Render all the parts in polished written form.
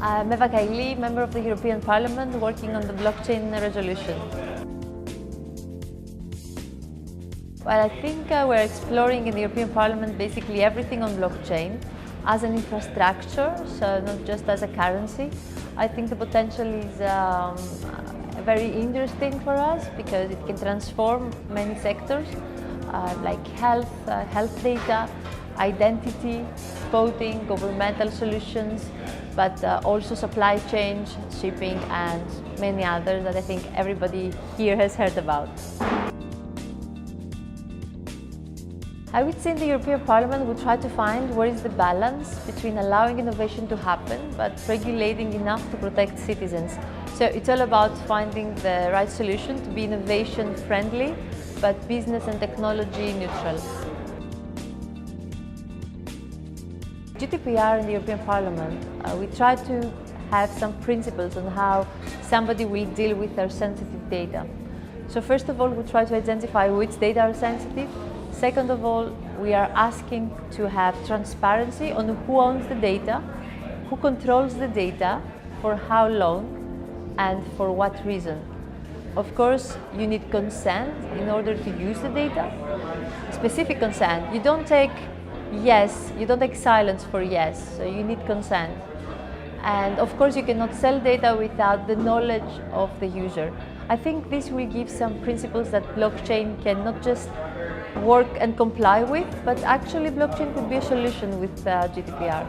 I'm Eva Kaili, member of the European Parliament, working on the blockchain resolution. Well, I think we're exploring in the European Parliament basically everything on blockchain as an infrastructure, so not just as a currency. I think the potential is very interesting for us because it can transform many sectors like health data, identity, voting, governmental solutions, but also supply chain, shipping, and many others that I think everybody here has heard about. I would say in the European Parliament we try to find where is the balance between allowing innovation to happen but regulating enough to protect citizens. So it's all about finding the right solution to be innovation friendly but business and technology neutral. GDPR in the European Parliament, we try to have some principles on how somebody will deal with their sensitive data. So first of all, we try to identify which data are sensitive. Second of all, we are asking to have transparency on who owns the data, who controls the data, for how long, and for what reason. Of course, you need consent in order to use the data. Specific consent. You don't take yes, you don't take silence for yes, so you need consent. And of course, you cannot sell data without the knowledge of the user. I think this will give some principles that blockchain can not just work and comply with, but actually blockchain could be a solution with GDPR.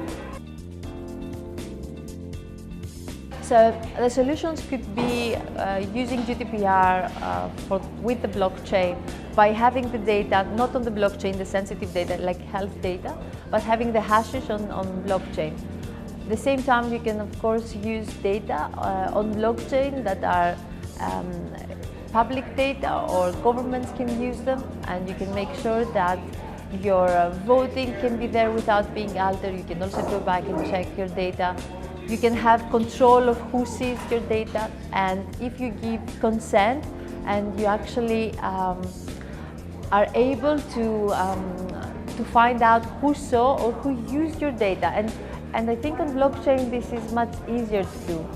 So the solutions could be using GDPR with the blockchain by having the data not on the blockchain, the sensitive data like health data, but having the hashes on blockchain. At the same time, you can of course use data on blockchain that are public data, or governments can use them, and you can make sure that your voting can be there without being altered. You can also go back and check your data. You can have control of who sees your data, and if you give consent and you actually are able to find out who saw or who used your data. And I think on blockchain this is much easier to do.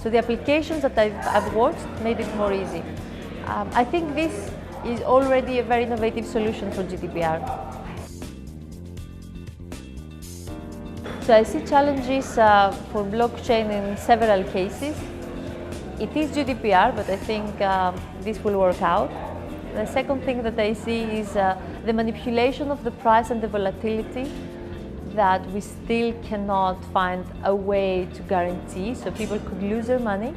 So the applications that I've watched made it more easy. I think this is already a very innovative solution for GDPR. So I see challenges for blockchain in several cases. It is GDPR, but I think this will work out. The second thing that I see is the manipulation of the price and the volatility that we still cannot find a way to guarantee, so people could lose their money.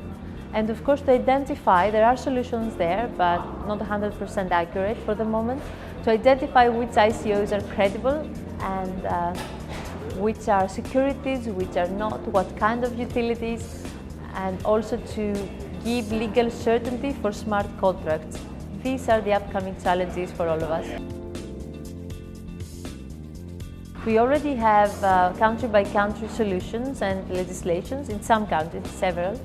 And of course, to identify, there are solutions there, but not 100% accurate for the moment, to identify which ICOs are credible and which are securities, which are not, what kind of utilities, and also to give legal certainty for smart contracts. These are the upcoming challenges for all of us. We already have country-by-country solutions and legislations in some countries, several.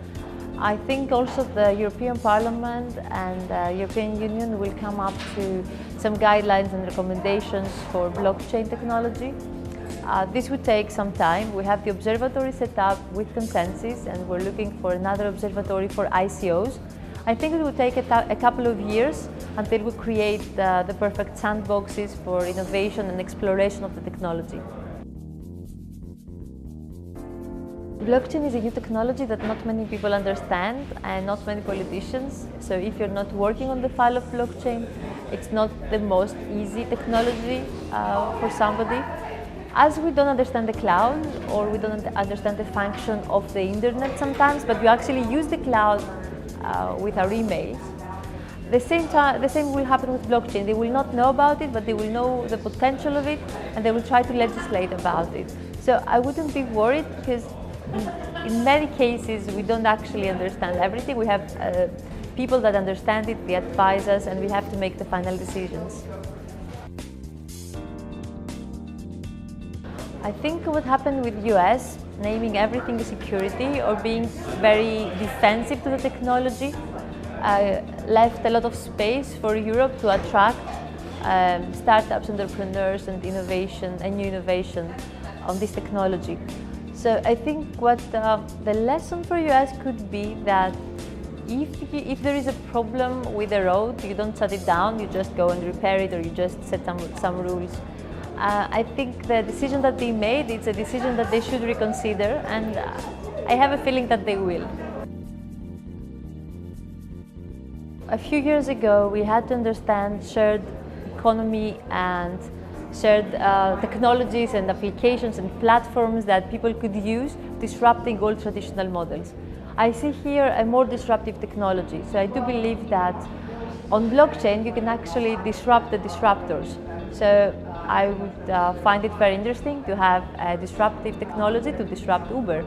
I think also the European Parliament and the European Union will come up to some guidelines and recommendations for blockchain technology. This would take some time. We have the observatory set up with consensus, and we're looking for another observatory for ICOs. I think it will take a couple of years until we create the perfect sandboxes for innovation and exploration of the technology. Blockchain is a new technology that not many people understand and not many politicians. So if you're not working on the file of blockchain, it's not the most easy technology for somebody. As we don't understand the cloud, or we don't understand the function of the internet sometimes, but we actually use the cloud with our emails. The same will happen with blockchain. They will not know about it, but they will know the potential of it, and they will try to legislate about it. So I wouldn't be worried, because in many cases we don't actually understand everything. We have people that understand it, they advise us, and we have to make the final decisions. I think what happened with the US, naming everything security or being very defensive to the technology, left a lot of space for Europe to attract startups, entrepreneurs and innovation and new innovation on this technology. So I think what the lesson for US could be that if there is a problem with the road, you don't shut it down, you just go and repair it, or you just set some rules. I think the decision that they made, it's a decision that they should reconsider, and I have a feeling that they will. A few years ago, we had to understand shared economy and shared technologies and applications and platforms that people could use, disrupting all traditional models. I see here a more disruptive technology. So I do believe that on blockchain, you can actually disrupt the disruptors. So I would find it very interesting to have a disruptive technology to disrupt Uber.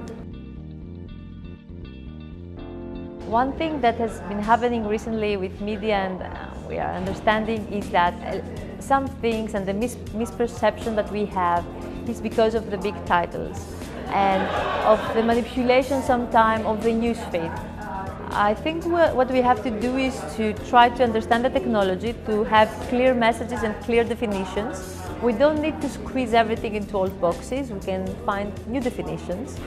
One thing that has been happening recently with media and we are understanding is that some things and the misperception that we have is because of the big titles and of the manipulation sometimes of the newsfeed. I think what we have to do is to try to understand the technology, to have clear messages and clear definitions. We don't need to squeeze everything into old boxes, we can find new definitions.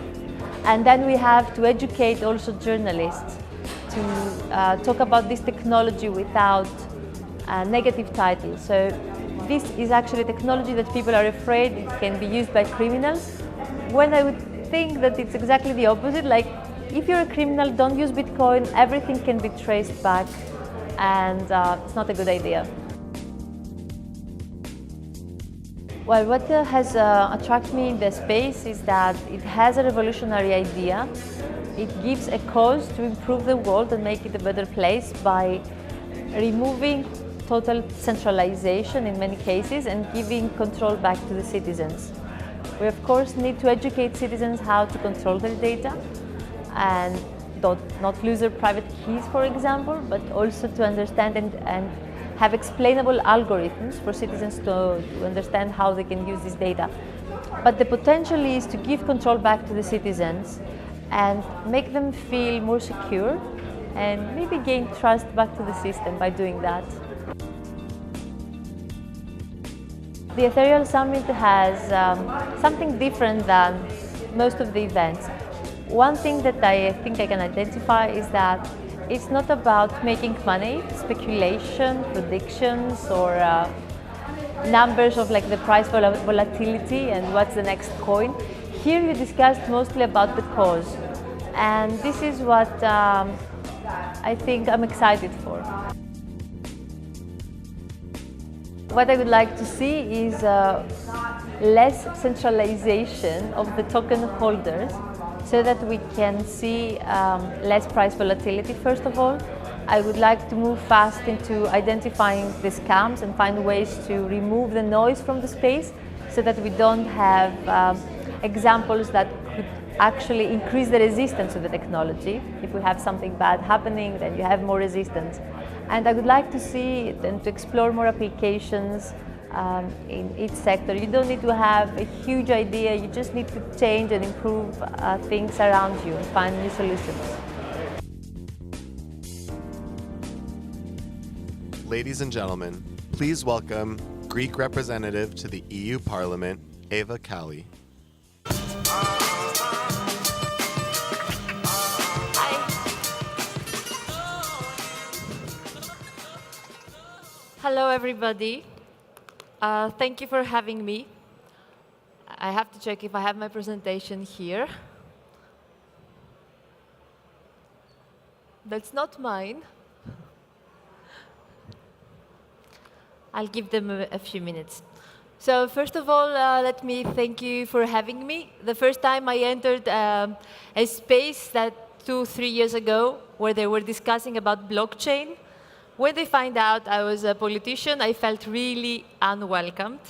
And then we have to educate also journalists to talk about this technology without negative titles. So this is actually technology that people are afraid it can be used by criminals, when I would think that it's exactly the opposite. Like, if you're a criminal, don't use Bitcoin, everything can be traced back, and it's not a good idea. Well, what has attracted me in the space is that it has a revolutionary idea. It gives a cause to improve the world and make it a better place by removing total centralization in many cases and giving control back to the citizens. We of course need to educate citizens how to control their data and not lose their private keys, for example, but also to understand and have explainable algorithms for citizens to understand how they can use this data. But the potential is to give control back to the citizens and make them feel more secure and maybe gain trust back to the system by doing that. The Ethereal Summit has something different than most of the events. One thing that I think I can identify is that it's not about making money, speculation, predictions, or numbers of like the price volatility and what's the next coin. Here you discussed mostly about the cause, and this is what I think I'm excited for. What I would like to see is less centralization of the token holders so that we can see less price volatility, first of all. I would like to move fast into identifying the scams and find ways to remove the noise from the space so that we don't have examples that could actually increase the resistance to the technology. If we have something bad happening, then you have more resistance. And I would like to see and to explore more applications in each sector. You don't need to have a huge idea, you just need to change and improve things around you and find new solutions. Ladies and gentlemen, please welcome Greek representative to the EU Parliament, Eva Kaili. Hello everybody, thank you for having me. I have to check if I have my presentation here. That's not mine. I'll give them a few minutes. So first of all, let me thank you for having me. The first time I entered a space that 2-3 years ago where they were discussing about blockchain, when they find out I was a politician, I felt really unwelcomed.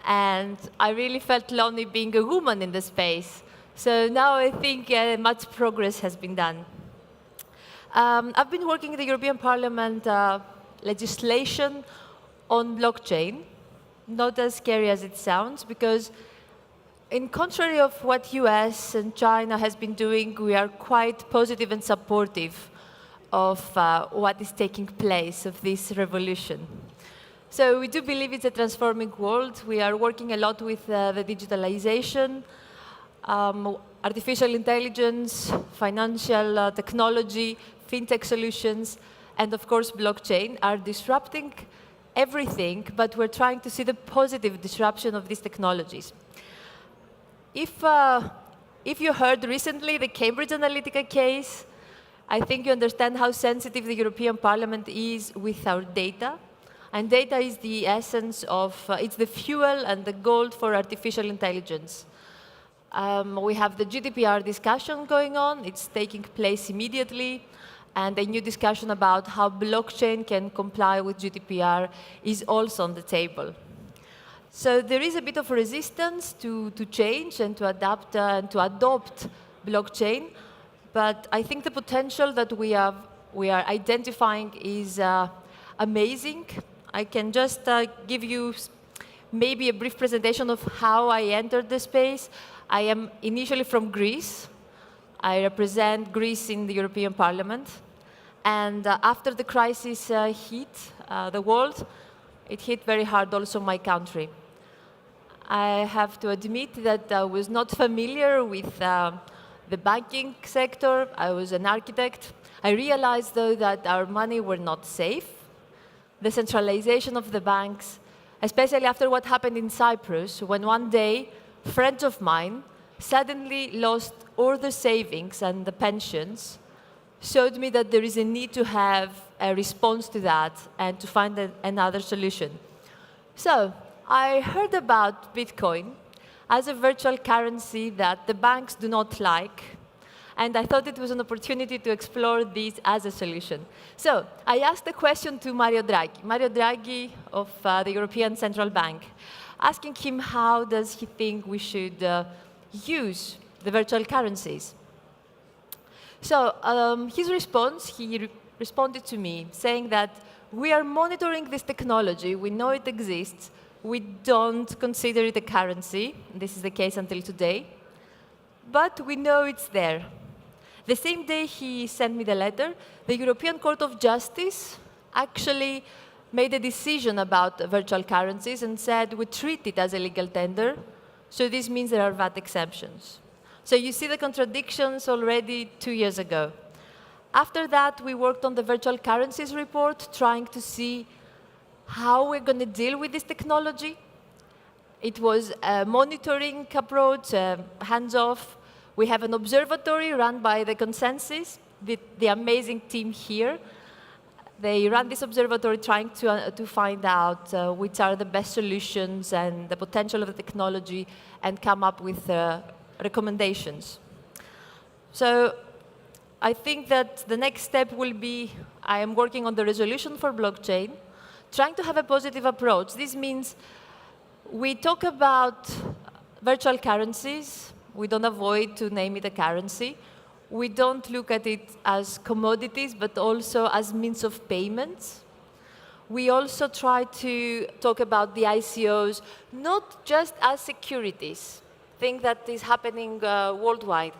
And I really felt lonely being a woman in the space. So now I think much progress has been done. I've been working in the European Parliament legislation on blockchain, not as scary as it sounds, because in contrary of what US and China has been doing, we are quite positive and supportive of what is taking place, of this revolution. So we do believe it's a transforming world. We are working a lot with the digitalization. artificial intelligence, financial technology, fintech solutions, and of course blockchain are disrupting everything, but we're trying to see the positive disruption of these technologies. If you heard recently the Cambridge Analytica case, I think you understand how sensitive the European Parliament is with our data. And data is the essence of, it's the fuel and the gold for artificial intelligence. We have the GDPR discussion going on. It's taking place immediately. And a new discussion about how blockchain can comply with GDPR is also on the table. So there is a bit of resistance to change and to adapt and to adopt blockchain. But I think the potential that we are identifying is amazing. I can just give you maybe a brief presentation of how I entered the space. I am initially from Greece. I represent Greece in the European Parliament. And after the crisis hit the world, it hit very hard also my country. I have to admit that I was not familiar with the banking sector. I was an architect. I realized, though, that our money were not safe. The centralization of the banks, especially after what happened in Cyprus, when one day friends of mine suddenly lost all the savings and the pensions, showed me that there is a need to have a response to that and to find another solution. So I heard about Bitcoin as a virtual currency that the banks do not like, and I thought it was an opportunity to explore this as a solution. So I asked a question to Mario Draghi of the European Central Bank, asking him how does he think we should use the virtual currencies. So his response, he responded to me saying that we are monitoring this technology, we know it exists, we don't consider it a currency, this is the case until today, but we know it's there. The same day he sent me the letter, the European Court of Justice actually made a decision about virtual currencies and said we treat it as a legal tender, so this means there are VAT exemptions. So you see the contradictions already 2 years ago. After that, we worked on the virtual currencies report, trying to see how we're going to deal with this technology. It was a monitoring approach, hands-off. We have an observatory run by the Consensus, the amazing team here. They run this observatory trying to find out which are the best solutions and the potential of the technology and come up with recommendations. So I think that the next step will be, I am working on the resolution for blockchain, trying to have a positive approach. This means we talk about virtual currencies. We don't avoid to name it a currency. We don't look at it as commodities, but also as means of payments. We also try to talk about the ICOs, not just as securities, thing that is happening worldwide,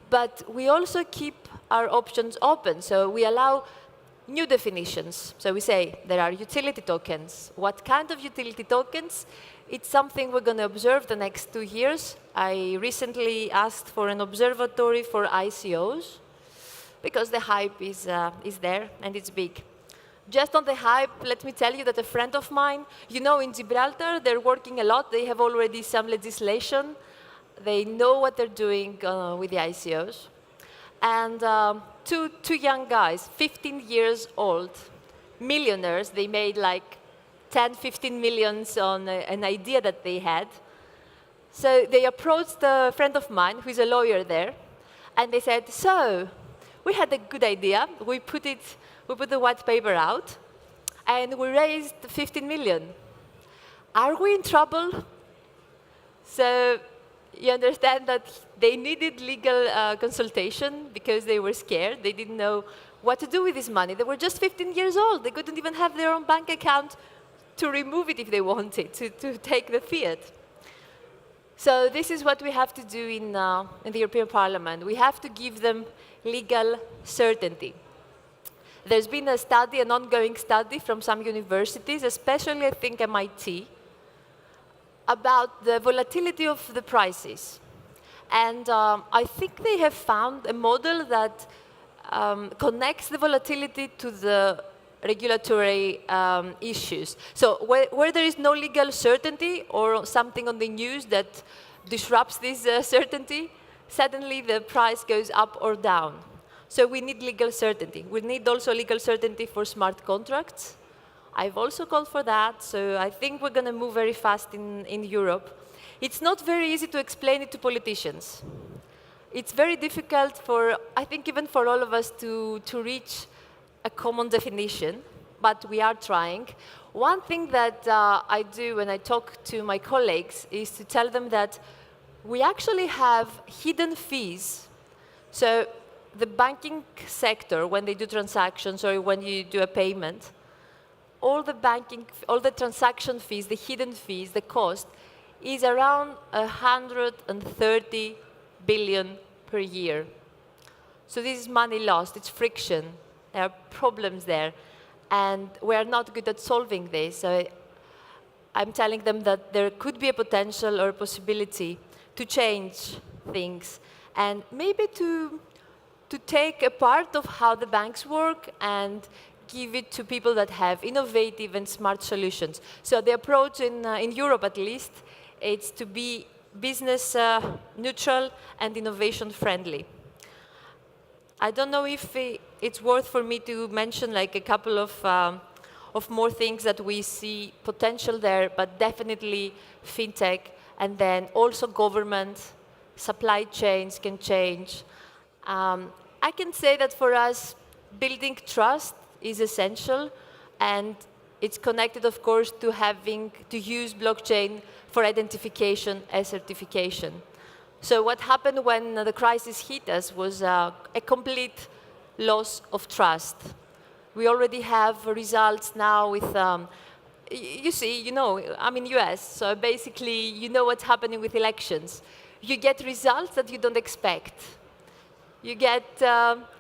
but we also keep our options open. So we allow new definitions. So we say there are utility tokens. What kind of utility tokens? It's something we're going to observe the next 2 years. I recently asked for an observatory for ICOs because the hype is there and it's big. Just on the hype, let me tell you that a friend of mine, you know, in Gibraltar, they're working a lot. They have already some legislation. They know what they're doing with the ICOs. And two young guys, 15 years old, millionaires, they made like 10, 15 millions on an idea that they had. So they approached a friend of mine who is a lawyer there, and they said, so we had a good idea. We put the white paper out, and we raised 15 million. Are we in trouble? So you understand that they needed legal consultation because they were scared. They didn't know what to do with this money. They were just 15 years old. They couldn't even have their own bank account to remove it if they wanted, to take the fiat. So this is what we have to do in the European Parliament. We have to give them legal certainty. There's been a study, an ongoing study from some universities, especially I think MIT, about the volatility of the prices. And I think they have found a model that connects the volatility to the regulatory issues. So where there is no legal certainty or something on the news that disrupts this certainty, suddenly the price goes up or down. So we need legal certainty. We need also legal certainty for smart contracts. I've also called for that, so I think we're going to move very fast in Europe. It's not very easy to explain it to politicians. It's very difficult for, I think, even for all of us to reach a common definition, but we are trying. One thing that I do when I talk to my colleagues is to tell them that we actually have hidden fees. So the banking sector, when they do transactions or when you do a payment, all the transaction fees, the hidden fees, the cost, is around 130 billion per year. So this is money lost, it's friction. There are problems there. And we're not good at solving this. So I'm telling them that there could be a potential or a possibility to change things and maybe to take a part of how the banks work and give it to people that have innovative and smart solutions. So the approach in Europe, at least, it's to be business neutral and innovation friendly. I don't know if it's worth for me to mention like a couple of more things that we see potential there, but definitely fintech, and then also government, supply chains can change. I can say that for us, building trust is essential, and it's connected, of course, to having to use blockchain for identification and certification. So what happened when the crisis hit us was a complete loss of trust. We already have results now with, you see, you know, I'm in US, so basically you know what's happening with elections. You get results that you don't expect. You get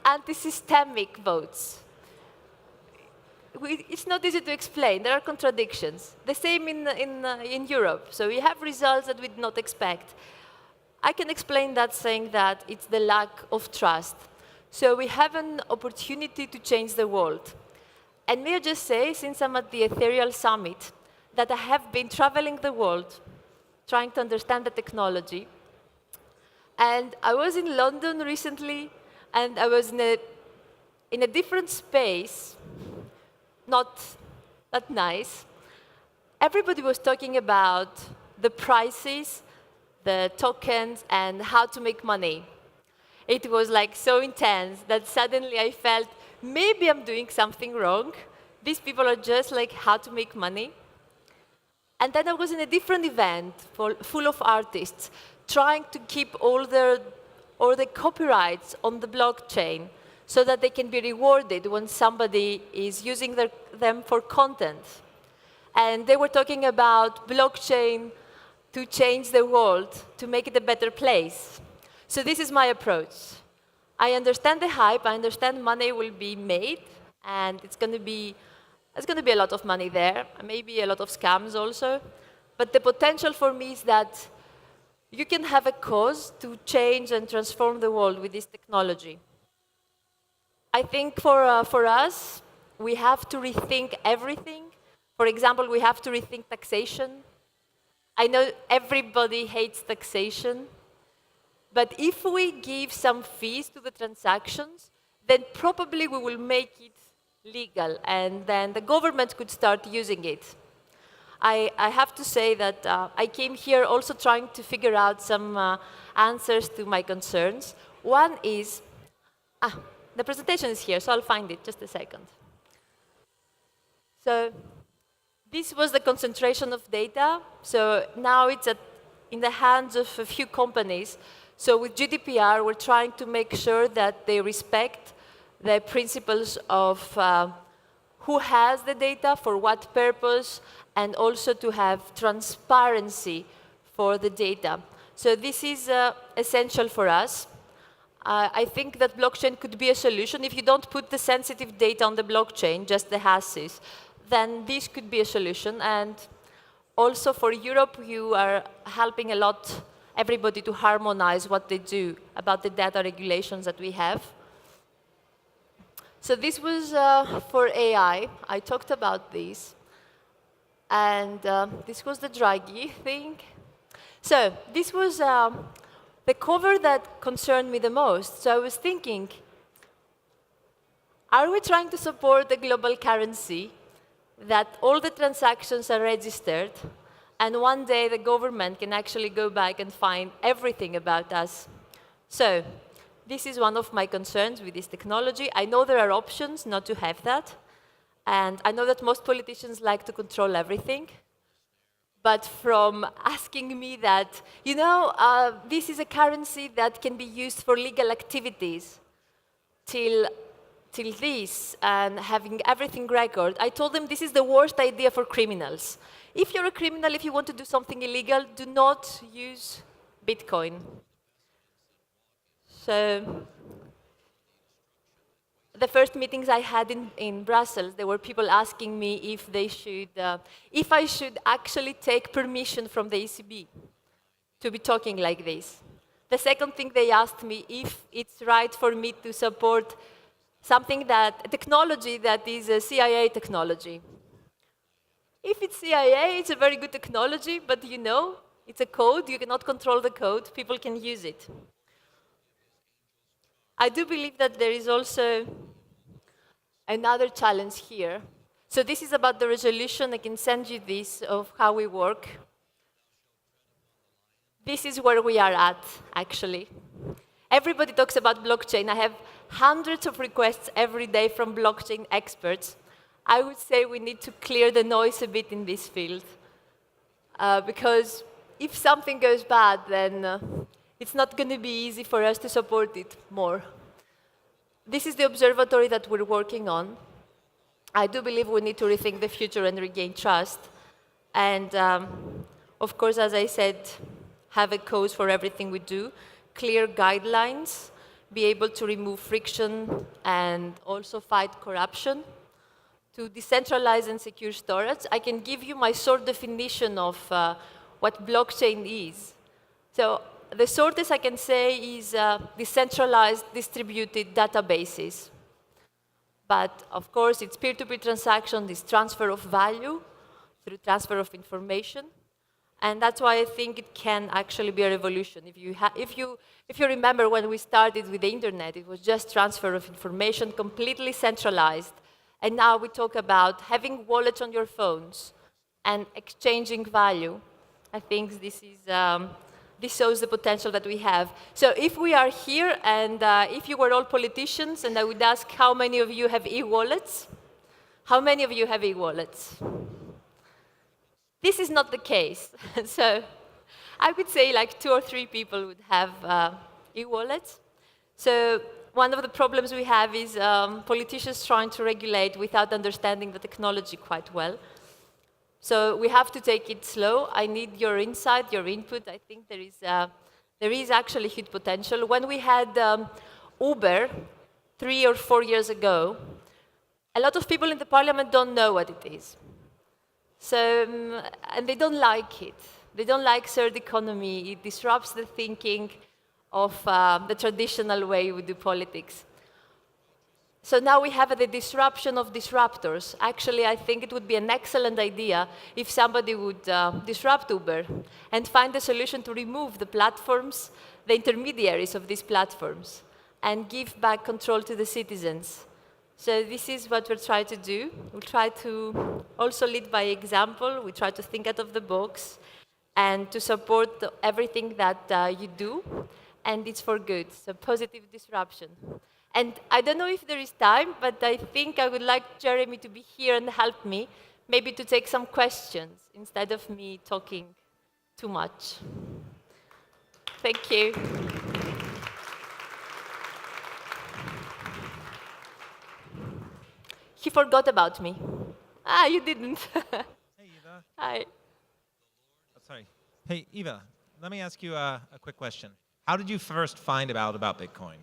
anti-systemic votes. It's not easy to explain. There are contradictions. The same in Europe. So we have results that we did not expect. I can explain that saying that it's the lack of trust. So we have an opportunity to change the world. And may I just say, since I'm at the Ethereal Summit, that I have been traveling the world, trying to understand the technology. And I was in London recently, and I was in a different space, not that nice. Everybody was talking about the prices, the tokens, and how to make money. It was like so intense that suddenly I felt, maybe I'm doing something wrong. These people are just like how to make money. And then I was in a different event full of artists, trying to keep all the copyrights on the blockchain so that they can be rewarded when somebody is using them for content. And they were talking about blockchain to change the world, to make it a better place. So this is my approach. I understand the hype, I understand money will be made, and there's going to be a lot of money there, maybe a lot of scams also. But the potential for me is that you can have a cause to change and transform the world with this technology. I think for us, we have to rethink everything. For example, we have to rethink taxation. I know everybody hates taxation, but if we give some fees to the transactions, then probably we will make it legal, and then the government could start using it. I have to say that I came here also trying to figure out some answers to my concerns. One is, the presentation is here, so I'll find it, just a second. So this was the concentration of data. So now it's in the hands of a few companies. So with GDPR, we're trying to make sure that they respect the principles of who has the data, for what purpose, and also to have transparency for the data. So this is essential for us. I think that blockchain could be a solution. If you don't put the sensitive data on the blockchain, just the hashes, then this could be a solution. And also for Europe, you are helping a lot everybody to harmonize what they do about the data regulations that we have. So this was for AI. I talked about this. And this was the Draghi thing. So this was the cover that concerned me the most. So I was thinking, are we trying to support a global currency that all the transactions are registered, and one day the government can actually go back and find everything about us? So this is one of my concerns with this technology. I know there are options not to have that. And I know that most politicians like to control everything. But from asking me that, this is a currency that can be used for legal activities till this, and having everything record, I told them this is the worst idea for criminals. If you're a criminal, if you want to do something illegal, do not use Bitcoin. So the first meetings I had in Brussels, there were people asking me if I should actually take permission from the ECB to be talking like this. The second thing they asked me if it's right for me to support a technology that is a CIA technology. If it's CIA, it's a very good technology, but it's a code, you cannot control the code, people can use it. I do believe that there is also another challenge here. So this is about the resolution. I can send you this of how we work. This is where we are at, actually. Everybody talks about blockchain. I have hundreds of requests every day from blockchain experts. I would say we need to clear the noise a bit in this field. Because if something goes bad, then it's not going to be easy for us to support it more. This is the observatory that we're working on. I do believe we need to rethink the future and regain trust. And of course, as I said, have a cause for everything we do, clear guidelines, be able to remove friction and also fight corruption, to decentralize and secure storage. I can give you my short definition of what blockchain is. So the shortest I can say is decentralized distributed databases. But of course, it's peer-to-peer transaction, this transfer of value through transfer of information. And that's why I think it can actually be a revolution. If you remember when we started with the internet, it was just transfer of information, completely centralized. And now we talk about having wallets on your phones and exchanging value. I think this shows the potential that we have. So if we are here, and if you were all politicians, and I would ask how many of you have e-wallets? How many of you have e-wallets? This is not the case. So I would say like 2 or 3 people would have e-wallets. So one of the problems we have is politicians trying to regulate without understanding the technology quite well. So we have to take it slow. I need your insight, your input. I think there is actually huge potential. When we had Uber 3 or 4 years ago, a lot of people in the parliament don't know what it is. So, and they don't like it. They don't like shared economy. It disrupts the thinking of the traditional way we do politics. So now we have the disruption of disruptors. Actually, I think it would be an excellent idea if somebody would disrupt Uber and find a solution to remove the platforms, the intermediaries of these platforms, and give back control to the citizens. So this is what we're trying to do. We try to also lead by example. We try to think out of the box and to support everything that you do, and it's for good, so positive disruption. And I don't know if there is time, but I think I would like Jeremy to be here and help me, maybe to take some questions instead of me talking too much. Thank you. He forgot about me. You didn't. Hey, Eva. Hi. Oh, sorry. Hey, Eva, let me ask you a quick question. How did you first find out about Bitcoin?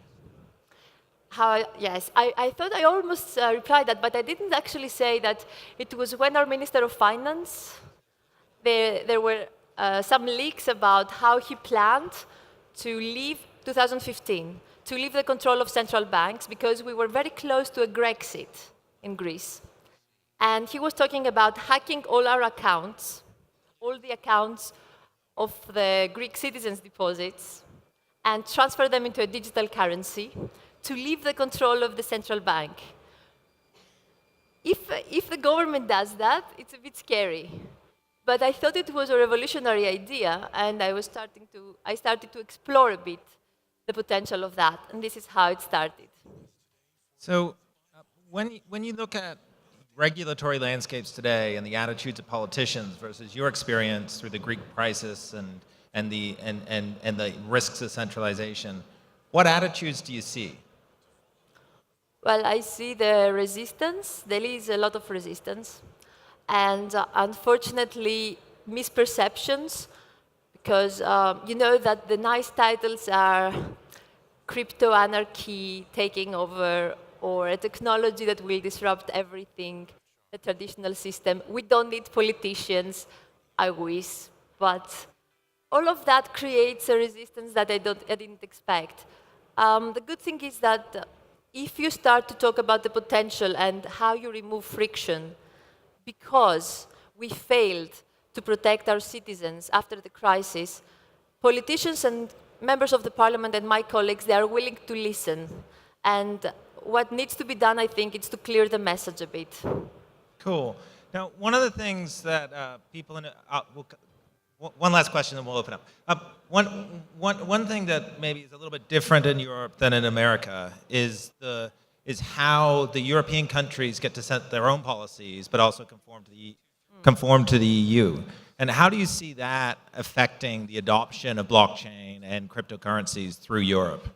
Yes, I thought I almost replied that, but I didn't actually say that. It was when our Minister of Finance, there were some leaks about how he planned to leave 2015, to leave the control of central banks, because we were very close to a Grexit in Greece. And he was talking about hacking all our accounts, all the accounts of the Greek citizens' deposits, and transfer them into a digital currency to leave the control of the central bank. If the government does that, it's a bit scary. But I thought it was a revolutionary idea, and I started to explore a bit the potential of that, and this is how it started. So when you look at regulatory landscapes today and the attitudes of politicians versus your experience through the Greek crisis and the risks of centralization, what attitudes do you see? Well, I see the resistance. There is a lot of resistance. And unfortunately, misperceptions, because you know that the nice titles are crypto anarchy taking over, or a technology that will disrupt everything, the traditional system. We don't need politicians, I wish, but all of that creates a resistance that I didn't expect. The good thing is that if you start to talk about the potential and how you remove friction, because we failed to protect our citizens after the crisis, politicians and members of the parliament and my colleagues, they are willing to listen. And what needs to be done, I think, is to clear the message a bit. Cool. Now, one of the things that people in one last question, and we'll open up. One thing that maybe is a little bit different in Europe than in America is how the European countries get to set their own policies, but also conform to the EU. And how do you see that affecting the adoption of blockchain and cryptocurrencies through Europe?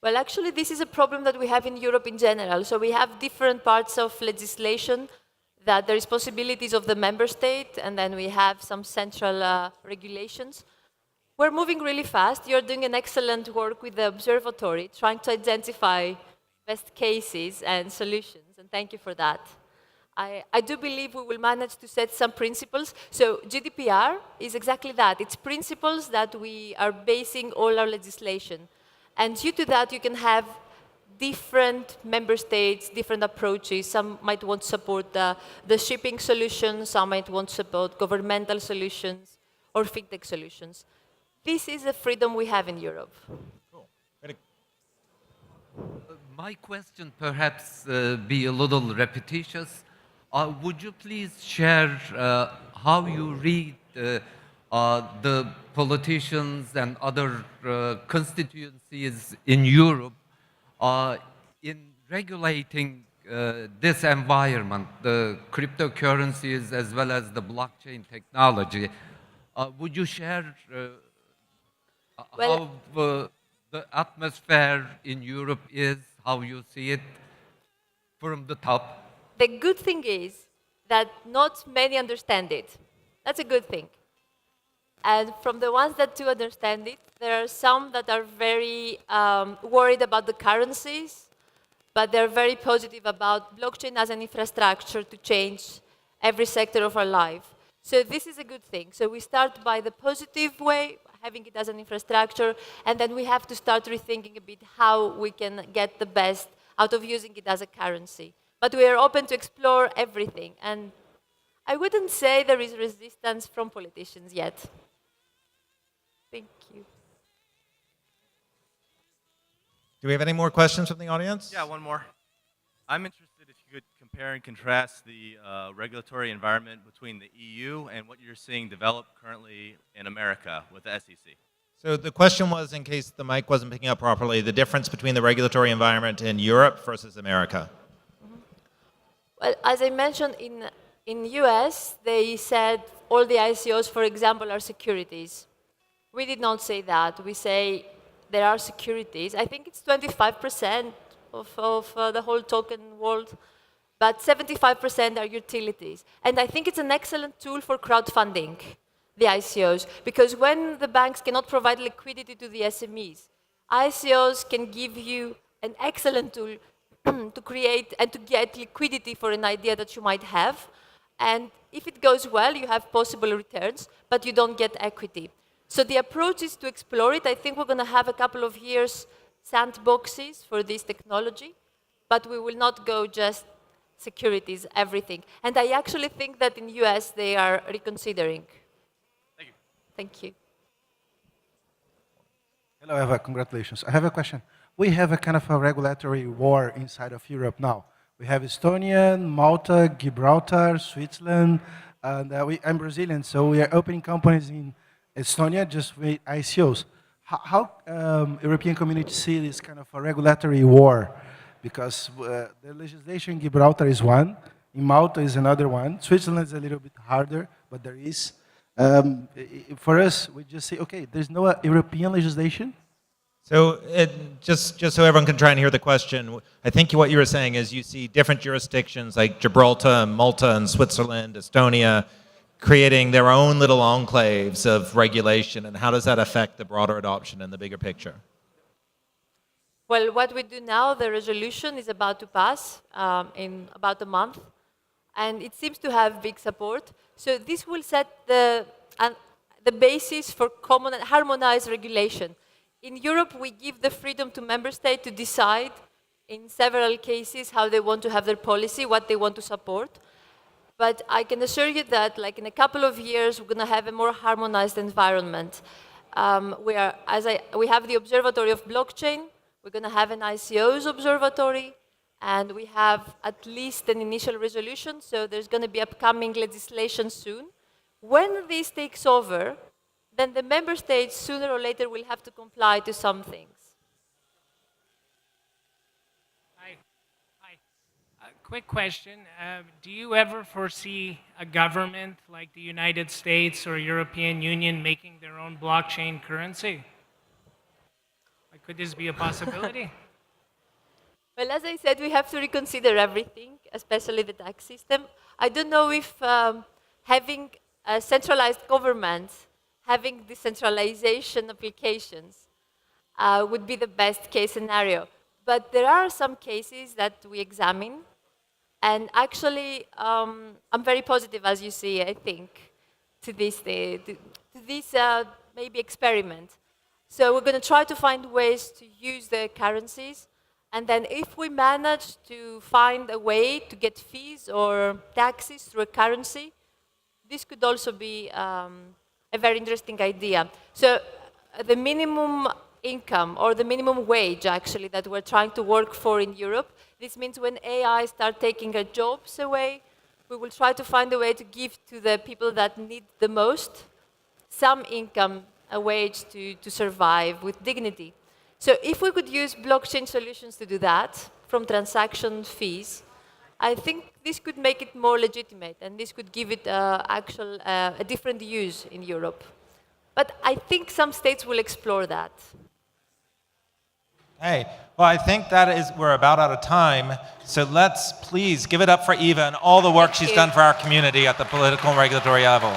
Well, actually, this is a problem that we have in Europe in general. So we have different parts of legislation that the responsibilities of the member state, and then we have some central regulations. We're moving really fast. You're doing an excellent work with the observatory, trying to identify best cases and solutions, and thank you for that. I do believe we will manage to set some principles. So GDPR is exactly that. It's principles that we are basing all our legislation. And due to that, you can have different member states, different approaches. Some might want to support the shipping solutions, some might want to support governmental solutions or fintech solutions. This is the freedom we have in Europe. Cool. My question perhaps be a little repetitious. Would you please share how you read the politicians and other constituencies in Europe in regulating this environment, the cryptocurrencies as well as the blockchain technology? Would you share how the atmosphere in Europe is, how you see it from the top? The good thing is that not many understand it. That's a good thing. And from the ones that do understand it, there are some that are very worried about the currencies, but they're very positive about blockchain as an infrastructure to change every sector of our life. So this is a good thing. So we start by the positive way, having it as an infrastructure, and then we have to start rethinking a bit how we can get the best out of using it as a currency. But we are open to explore everything. And I wouldn't say there is resistance from politicians yet. Thank you. Do we have any more questions from the audience? Yeah, one more. I'm interested if you could compare and contrast the regulatory environment between the EU and what you're seeing develop currently in America with the SEC. So the question was, in case the mic wasn't picking up properly, the difference between the regulatory environment in Europe versus America. Well, as I mentioned, in US, they said all the ICOs, for example, are securities. We did not say that. We say there are securities. I think it's 25% of the whole token world, but 75% are utilities. And I think it's an excellent tool for crowdfunding, the ICOs, because when the banks cannot provide liquidity to the SMEs, ICOs can give you an excellent tool to create and to get liquidity for an idea that you might have. And if it goes well, you have possible returns, but you don't get equity. So the approach is to explore it. I think we're going to have a couple of years sandboxes for this technology, but we will not go just securities, everything. And I actually think that in US they are reconsidering. Thank you. Thank you. Hello, Eva. Congratulations. I have a question. We have a kind of a regulatory war inside of Europe now. We have Estonia, Malta, Gibraltar, Switzerland, and I'm Brazilian, so we are opening companies in Estonia just with ICOs. How European community see this kind of a regulatory war? Because the legislation in Gibraltar is one, in Malta is another one. Switzerland is a little bit harder, but there is. For us, we just say, okay, there's no European legislation. So just so everyone can try and hear the question, I think what you were saying is you see different jurisdictions like Gibraltar, and Malta, and Switzerland, Estonia, creating their own little enclaves of regulation, and how does that affect the broader adoption and the bigger picture? Well, what we do now, the resolution is about to pass in about a month, and it seems to have big support. So this will set the basis for common and harmonized regulation. In Europe, we give the freedom to member states to decide in several cases how they want to have their policy, what they want to support. But I can assure you that like in a couple of years, we're going to have a more harmonized environment. We have the Observatory of Blockchain. We're going to have an ICOs observatory. And we have at least an initial resolution. So there's going to be upcoming legislation soon. When this takes over, then the member states sooner or later will have to comply to some things. Hi. Quick question. Do you ever foresee a government like the United States or European Union making their own blockchain currency? Could this be a possibility? Well, as I said, we have to reconsider everything, especially the tax system. I don't know if having a centralized government, having decentralization applications would be the best case scenario. But there are some cases that we examine. And actually, I'm very positive, as you see, I think, to this maybe experiment. So we're going to try to find ways to use the currencies. And then if we manage to find a way to get fees or taxes through a currency, this could also be a very interesting idea. So the minimum income or the minimum wage, actually, that we're trying to work for in Europe, this means when AI start taking our jobs away, we will try to find a way to give to the people that need the most some income, a wage to survive with dignity. So if we could use blockchain solutions to do that, from transaction fees, I think this could make it more legitimate, and this could give it a different use in Europe. But I think some states will explore that. Hey, well, I think we're about out of time. So let's please give it up for Eva and all the work she's done for our community at the political and regulatory level.